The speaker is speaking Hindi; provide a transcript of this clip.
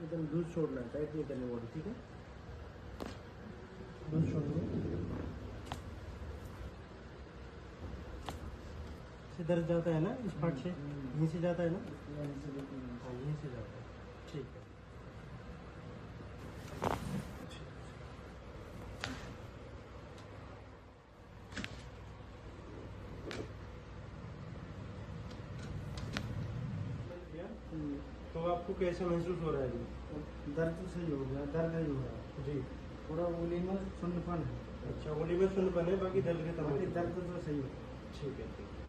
एकदम दूध छोड़ना है, टाइट नहीं करनी बॉडी, ठीक है। दूध छोड़िए, से दर्द जाता है ना इस पार्ट से, यहीं से जाता है ना, हाँ यहीं से जाता है, ठीक है। तो आपको कैसा महसूस हो रहा है जी? दर्द तो सही हो गया, दर्द नहीं हो रहा जी। थोड़ा उंगली में सुन्नपन है। अच्छा, उंगली में सुन्नपन है, बाकी दर्द खत्म हो गया। दर्द तो सही हो। ठीक है, ठीक है।